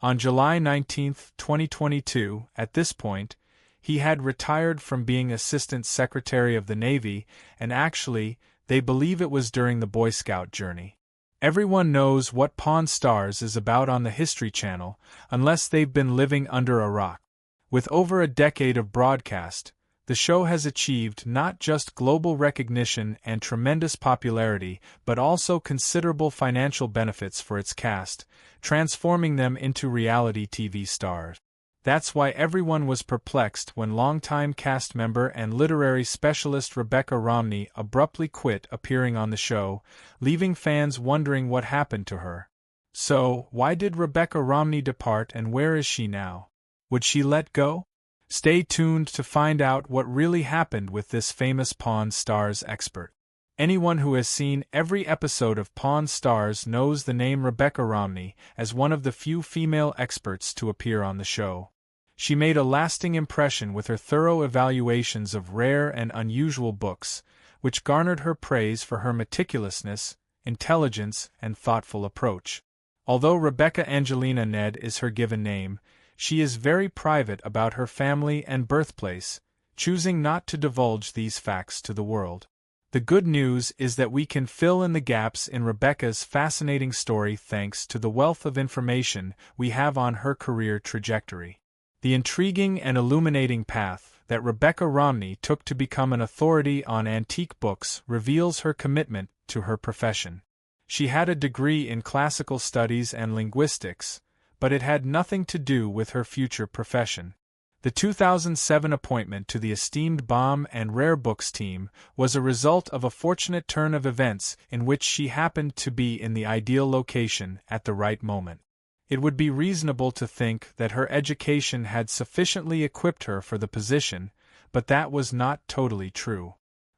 On July 19, 2022, at this point, he had retired from being Assistant Secretary of the Navy, and actually, they believe it was during the Boy Scout journey. Everyone knows what Pawn Stars is about on the History Channel, unless they've been living under a rock. With over a decade of broadcast, the show has achieved not just global recognition and tremendous popularity, but also considerable financial benefits for its cast, transforming them into reality TV stars. That's why everyone was perplexed when longtime cast member and literary specialist Rebecca Romney abruptly quit appearing on the show, leaving fans wondering what happened to her. So, why did Rebecca Romney depart and where is she now? Would she let go? Stay tuned to find out what really happened with this famous Pawn Stars expert. Anyone who has seen every episode of Pawn Stars knows the name Rebecca Romney as one of the few female experts to appear on the show. She made a lasting impression with her thorough evaluations of rare and unusual books, which garnered her praise for her meticulousness, intelligence, and thoughtful approach. Although Rebecca Angelina Ned is her given name, she is very private about her family and birthplace, choosing not to divulge these facts to the world. The good news is that we can fill in the gaps in Rebecca's fascinating story thanks to the wealth of information we have on her career trajectory. The intriguing and illuminating path that Rebecca Romney took to become an authority on antique books reveals her commitment to her profession. She had a degree in classical studies and linguistics, but it had nothing to do with her future profession. The 2007 appointment to the esteemed Bomb and Rare Books team was a result of a fortunate turn of events in which she happened to be in the ideal location at the right moment. It would be reasonable to think that her education had sufficiently equipped her for the position, but that was not totally true.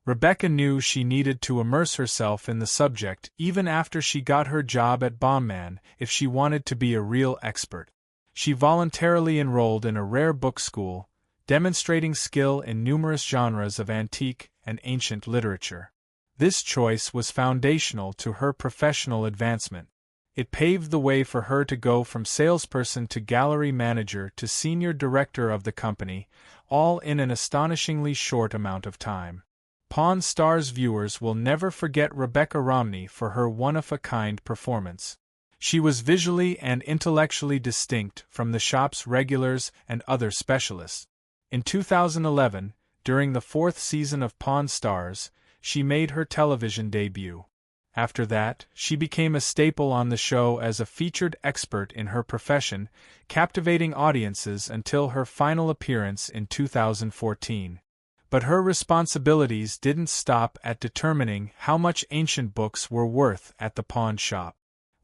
Rebecca knew she needed to immerse herself in the subject even after she got her job at Bombman if she wanted to be a real expert. She voluntarily enrolled in a rare book school, demonstrating skill in numerous genres of antique and ancient literature. This choice was foundational to her professional advancement. It paved the way for her to go from salesperson to gallery manager to senior director of the company, all in an astonishingly short amount of time. Pawn Stars viewers will never forget Rebecca Romney for her one-of-a-kind performance. She was visually and intellectually distinct from the shop's regulars and other specialists. In 2011, during the 4th season of Pawn Stars, she made her television debut. After that, she became a staple on the show as a featured expert in her profession, captivating audiences until her final appearance in 2014. But her responsibilities didn't stop at determining how much ancient books were worth at the pawn shop.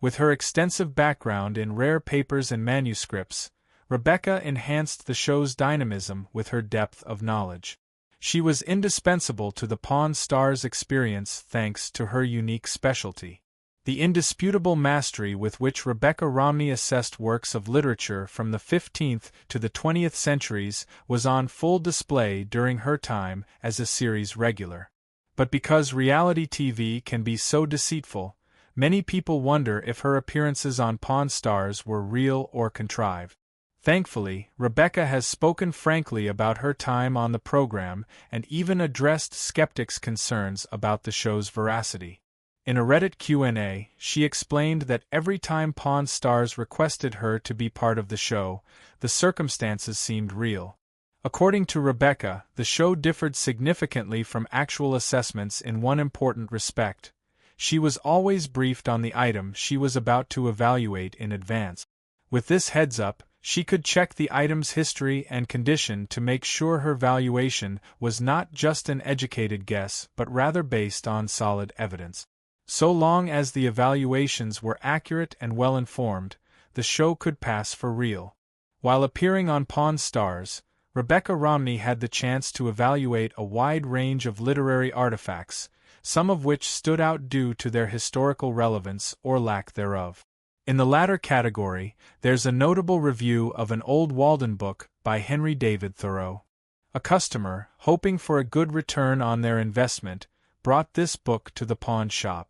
With her extensive background in rare papers and manuscripts, Rebecca enhanced the show's dynamism with her depth of knowledge. She was indispensable to the Pawn Stars experience thanks to her unique specialty. The indisputable mastery with which Rebecca Romney assessed works of literature from the 15th to the 20th centuries was on full display during her time as a series regular. But because reality TV can be so deceitful, many people wonder if her appearances on Pawn Stars were real or contrived. Thankfully, Rebecca has spoken frankly about her time on the program and even addressed skeptics' concerns about the show's veracity. In a Reddit Q&A, she explained that every time Pawn Stars requested her to be part of the show, the circumstances seemed real. According to Rebecca, the show differed significantly from actual assessments in one important respect. She was always briefed on the item she was about to evaluate in advance. With this heads-up, she could check the item's history and condition to make sure her valuation was not just an educated guess but rather based on solid evidence. So long as the evaluations were accurate and well-informed, the show could pass for real. While appearing on Pawn Stars, Rebecca Romney had the chance to evaluate a wide range of literary artifacts, some of which stood out due to their historical relevance or lack thereof. In the latter category, there's a notable review of an old Walden book by Henry David Thoreau. A customer, hoping for a good return on their investment, brought this book to the pawn shop.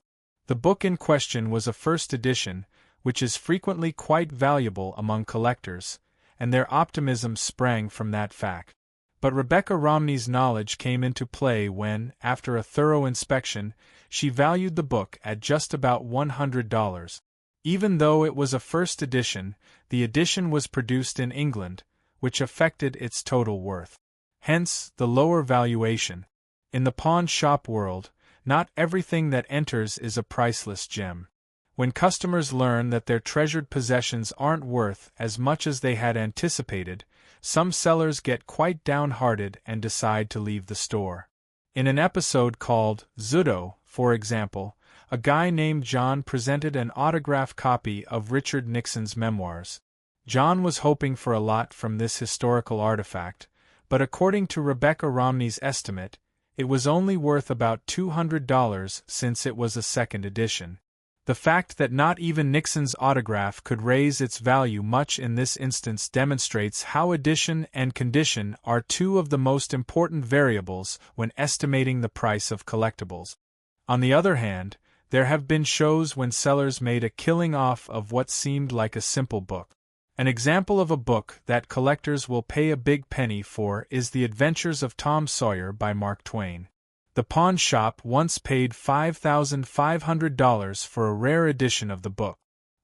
The book in question was a first edition, which is frequently quite valuable among collectors, and their optimism sprang from that fact. But Rebecca Romney's knowledge came into play when, after a thorough inspection, she valued the book at just about $100. Even though it was a first edition, the edition was produced in England, which affected its total worth. Hence, the lower valuation. In the pawn shop world, not everything that enters is a priceless gem. When customers learn that their treasured possessions aren't worth as much as they had anticipated, some sellers get quite downhearted and decide to leave the store. In an episode called Zudo, for example, a guy named John presented an autographed copy of Richard Nixon's memoirs. John was hoping for a lot from this historical artifact, but according to Rebecca Romney's estimate, it was only worth about $200 since it was a second edition. The fact that not even Nixon's autograph could raise its value much in this instance demonstrates how edition and condition are two of the most important variables when estimating the price of collectibles. On the other hand, there have been shows when sellers made a killing off of what seemed like a simple book. An example of a book that collectors will pay a big penny for is The Adventures of Tom Sawyer by Mark Twain. The pawn shop once paid $5,500 for a rare edition of the book.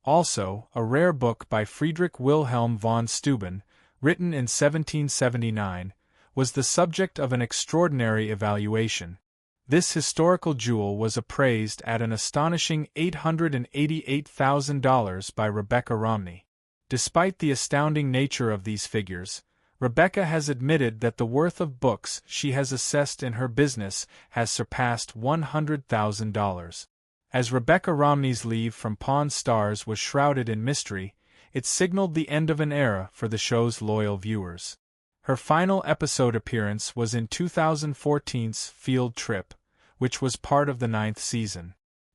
Also, a rare book by Friedrich Wilhelm von Steuben, written in 1779, was the subject of an extraordinary evaluation. This historical jewel was appraised at an astonishing $888,000 by Rebecca Romney. Despite the astounding nature of these figures, Rebecca has admitted that the worth of books she has assessed in her business has surpassed $100,000. As Rebecca Romney's leave from Pawn Stars was shrouded in mystery, it signaled the end of an era for the show's loyal viewers. Her final episode appearance was in 2014's Field Trip, which was part of the 9th season.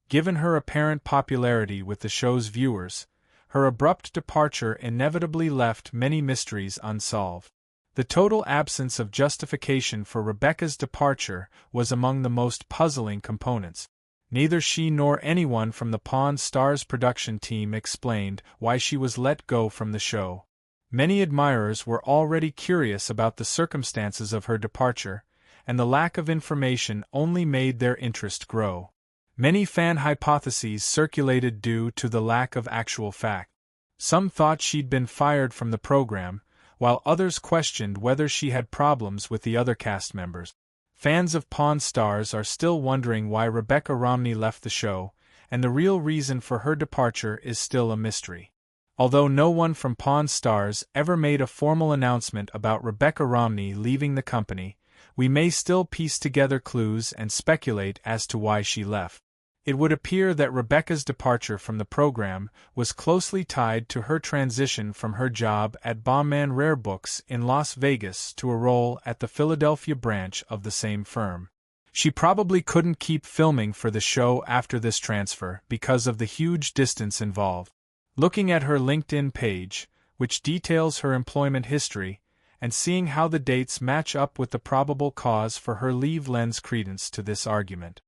Given her apparent popularity with the show's viewers, her abrupt departure inevitably left many mysteries unsolved. The total absence of justification for Rebecca's departure was among the most puzzling components. Neither she nor anyone from the Pawn Stars production team explained why she was let go from the show. Many admirers were already curious about the circumstances of her departure, and the lack of information only made their interest grow. Many fan hypotheses circulated due to the lack of actual fact. Some thought she'd been fired from the program, while others questioned whether she had problems with the other cast members. Fans of Pawn Stars are still wondering why Rebecca Romney left the show, and the real reason for her departure is still a mystery. Although no one from Pawn Stars ever made a formal announcement about Rebecca Romney leaving the company, we may still piece together clues and speculate as to why she left. It would appear that Rebecca's departure from the program was closely tied to her transition from her job at Bombman Rare Books in Las Vegas to a role at the Philadelphia branch of the same firm. She probably couldn't keep filming for the show after this transfer because of the huge distance involved. Looking at her LinkedIn page, which details her employment history, and seeing how the dates match up with the probable cause for her leave lends credence to this argument.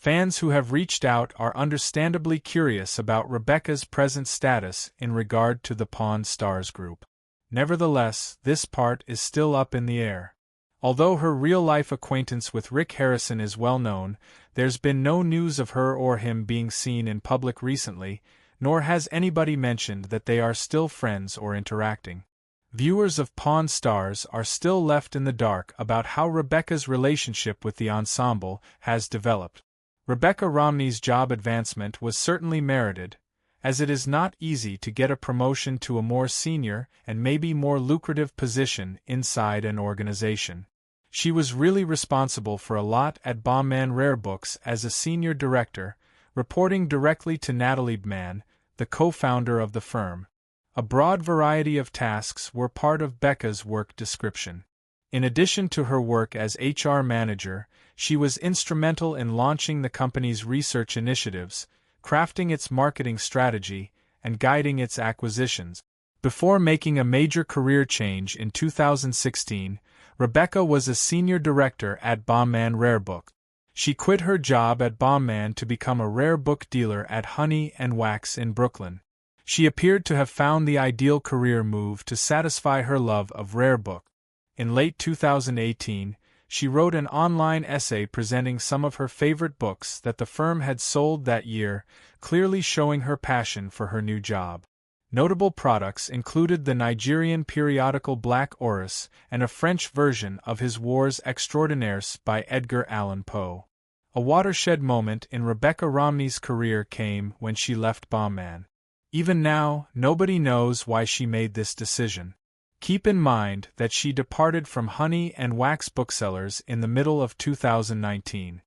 Fans who have reached out are understandably curious about Rebecca's present status in regard to the Pawn Stars group. Nevertheless, this part is still up in the air. Although her real-life acquaintance with Rick Harrison is well known, there's been no news of her or him being seen in public recently, nor has anybody mentioned that they are still friends or interacting. Viewers of Pawn Stars are still left in the dark about how Rebecca's relationship with the ensemble has developed. Rebecca Romney's job advancement was certainly merited, as it is not easy to get a promotion to a more senior and maybe more lucrative position inside an organization. She was really responsible for a lot at Bombman Rare Books as a senior director, reporting directly to Natalie Bman, the co-founder of the firm. A broad variety of tasks were part of Becca's work description. In addition to her work as HR manager, she was instrumental in launching the company's research initiatives, crafting its marketing strategy, and guiding its acquisitions. Before making a major career change in 2016, Rebecca was a senior director at Bombman Rare Book. She quit her job at Bombman to become a rare book dealer at Honey and Wax in Brooklyn. She appeared to have found the ideal career move to satisfy her love of rare books. In late 2018, she wrote an online essay presenting some of her favorite books that the firm had sold that year, clearly showing her passion for her new job. Notable products included the Nigerian periodical Black Orris and a French version of his Wars Extraordinaires by Edgar Allan Poe. A watershed moment in Rebecca Romney's career came when she left Bombman. Even now, nobody knows why she made this decision. Keep in mind that she departed from Honey and Wax booksellers in the middle of 2019.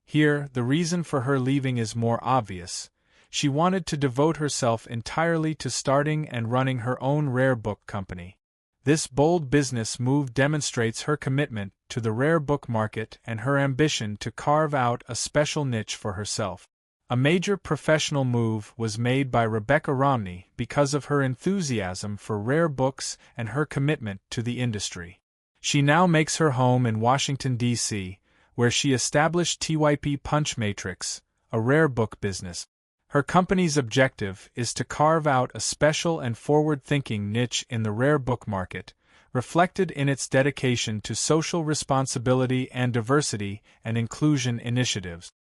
Here, the reason for her leaving is more obvious. She wanted to devote herself entirely to starting and running her own rare book company. This bold business move demonstrates her commitment to the rare book market and her ambition to carve out a special niche for herself. A major professional move was made by Rebecca Romney because of her enthusiasm for rare books and her commitment to the industry. She now makes her home in Washington, D.C., where she established TYP Punch Matrix, a rare book business. Her company's objective is to carve out a special and forward-thinking niche in the rare book market, reflected in its dedication to social responsibility and diversity and inclusion initiatives.